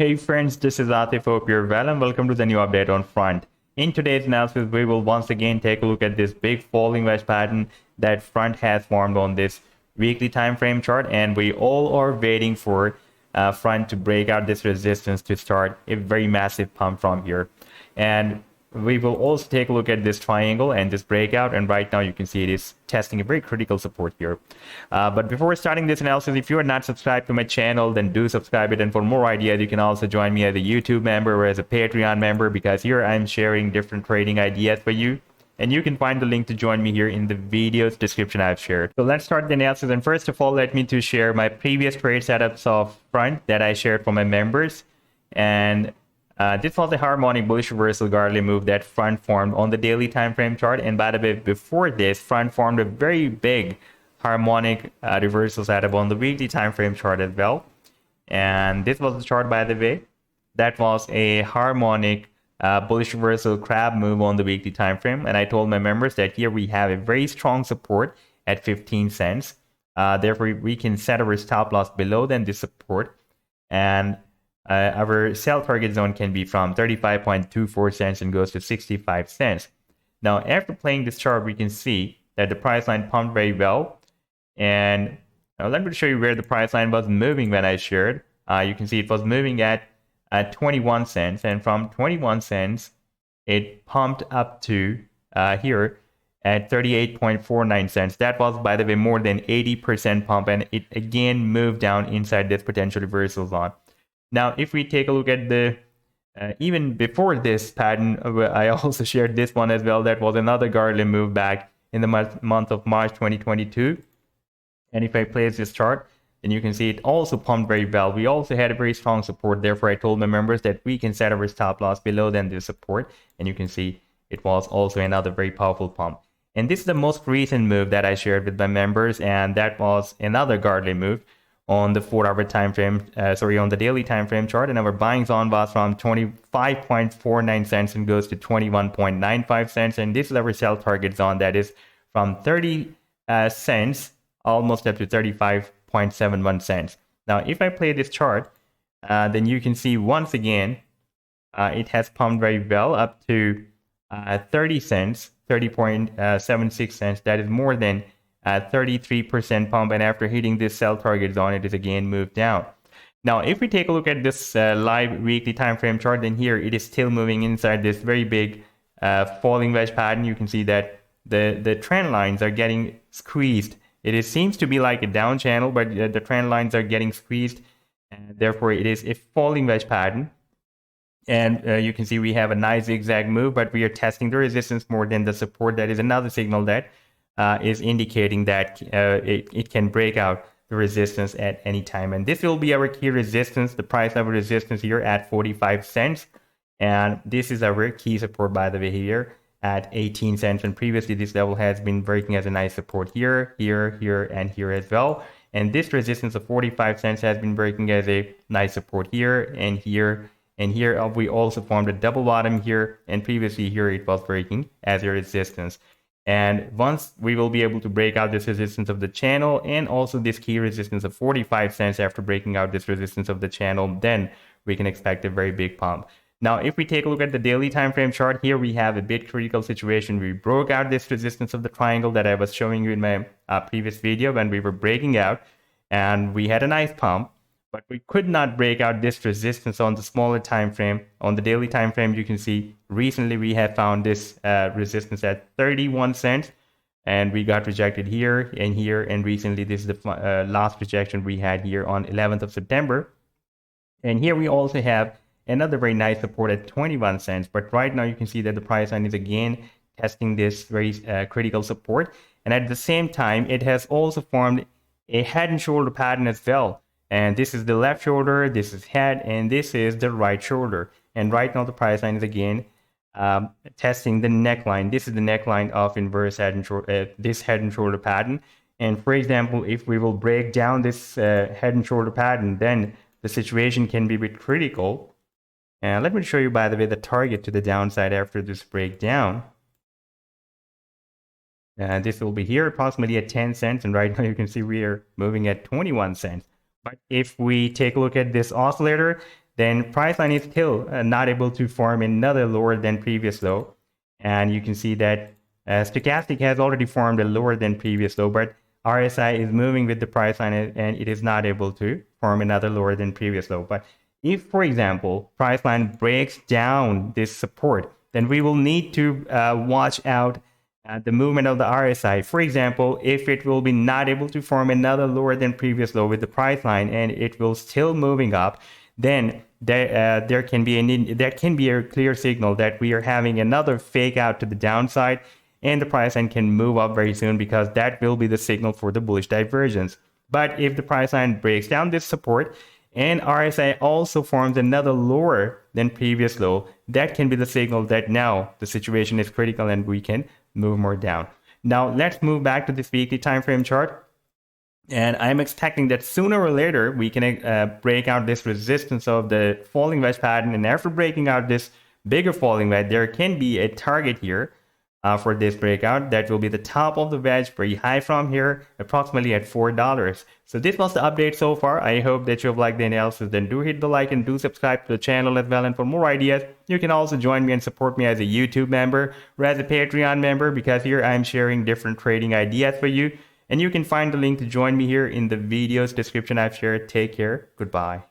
Hey friends, this is Atif. Hope you're well and welcome to the new update on Front. In today's analysis, we will once again take a look at this big falling wedge pattern that Front has formed on this weekly time frame chart, and we all are waiting for Front to break out this resistance to start a very massive pump from here. And we will also take a look at this triangle and this breakout, and right now you can see it is testing a very critical support here. But before starting this analysis, if you are not subscribed to my channel, then do subscribe it. And for more ideas, you can also join me as a YouTube member or as a Patreon member, because here I'm sharing different trading ideas for you. And you can find the link to join me here in the video's description I've shared. So let's start the analysis. And first of all, let me to share my previous trade setups of Front that I shared for my members. And this was a harmonic bullish reversal godly move that Front formed on the daily time frame chart. And by the way, before this, Front formed a very big harmonic reversal setup on the weekly time frame chart as well. And this was the chart, by the way, that was a harmonic bullish reversal crab move on the weekly time frame. And I told my members that here we have a very strong support at 15 cents. Therefore, we can set our stop loss below than this support. And our sell target zone can be from 35.24 cents and goes to 65 cents. Now, after playing this chart, we can see that the price line pumped very well. And let me show you where the price line was moving when I shared. You can see it was moving at 21 cents. And from 21 cents, it pumped up to here at 38.49 cents. That was, by the way, more than 80% pump. And it again moved down inside this potential reversal zone. Now, if we take a look at the, even before this pattern, I also shared this one as well. That was another godly move back in the month of March 2022. And if I place this chart, then you can see it also pumped very well. We also had a very strong support. Therefore, I told my members that we can set our stop loss below than this support. And you can see it was also another very powerful pump. And this is the most recent move that I shared with my members. And that was another godly move on the 4-hour time frame, on the daily time frame chart. And our buying zone was from 25.49 cents and goes to 21.95 cents. And this is our sell target zone, that is from 30 cents almost up to 35.71 cents. Now, if I play this chart, then you can see once again, it has pumped very well up to 30 cents, 30.76 cents. That is more than 33% pump, and after hitting this sell target zone, it is again moved down. Now, if we take a look at this live weekly time frame chart, then here it is still moving inside this very big falling wedge pattern. You can see that the trend lines are getting squeezed. It seems to be like a down channel, but the trend lines are getting squeezed, and therefore it is a falling wedge pattern. And you can see we have a nice zigzag move, but we are testing the resistance more than the support. That is another signal that is indicating that it can break out the resistance at any time. And this will be our key resistance, the price level resistance here at 45 cents. And this is our key support, by the way, here at 18 cents. And previously, this level has been working as a nice support here, here, and here as well. And this resistance of 45 cents has been working as a nice support here and here. And here we also formed a double bottom here. And previously here it was working as a resistance. And once we will be able to break out this resistance of the channel and also this key resistance of 45 cents after breaking out this resistance of the channel, then we can expect a very big pump. Now, if we take a look at the daily time frame chart, here we have a bit critical situation. We broke out this resistance of the triangle that I was showing you in my previous video when we were breaking out, and we had a nice pump. But we could not break out this resistance on the smaller time frame. On the daily time frame, you can see recently we have found this resistance at 31 cents, and we got rejected here and here. And recently, this is the last rejection we had here on 11th of September. And here we also have another very nice support at 21 cents. But right now, you can see that the price line is again testing this very critical support. And at the same time, it has also formed a head and shoulder pattern as well. And this is the left shoulder, this is head, and this is the right shoulder. And right now the price line is again testing the neckline. This is the neckline of inverse head and shoulder, this head and shoulder pattern. And for example, if we will break down this head and shoulder pattern, then the situation can be a bit critical. And let me show you, by the way, the target to the downside after this breakdown. This will be here approximately at 10 cents. And right now you can see we are moving at 21 cents. But if we take a look at this oscillator, then price line is still not able to form another lower than previous low. And you can see that stochastic has already formed a lower than previous low, but RSI is moving with the price line and it is not able to form another lower than previous low. But if, for example, price line breaks down this support, then we will need to watch out the movement of the RSI. For example, if it will be not able to form another lower than previous low with the price line and it will still moving up, then there can be a clear signal that we are having another fake out to the downside, and the price line can move up very soon because that will be the signal for the bullish divergence. But if the price line breaks down this support and RSI also forms another lower than previous low, that can be the signal that now the situation is critical and we can move more down. Now let's move back to this weekly time frame chart. And I'm expecting that sooner or later we can break out this resistance of the falling wedge pattern. And after breaking out this bigger falling wedge, there can be a target here for this breakout. That will be the top of the wedge, very high from here, approximately at $4. So this was the update so far. I hope that you've liked the analysis. Then do hit the like and do subscribe to the channel as well. And for more ideas, you can also join me and support me as a YouTube member or as a Patreon member, because here I'm sharing different trading ideas for you. And you can find the link to join me here in the video's description I've shared. Take care. Goodbye.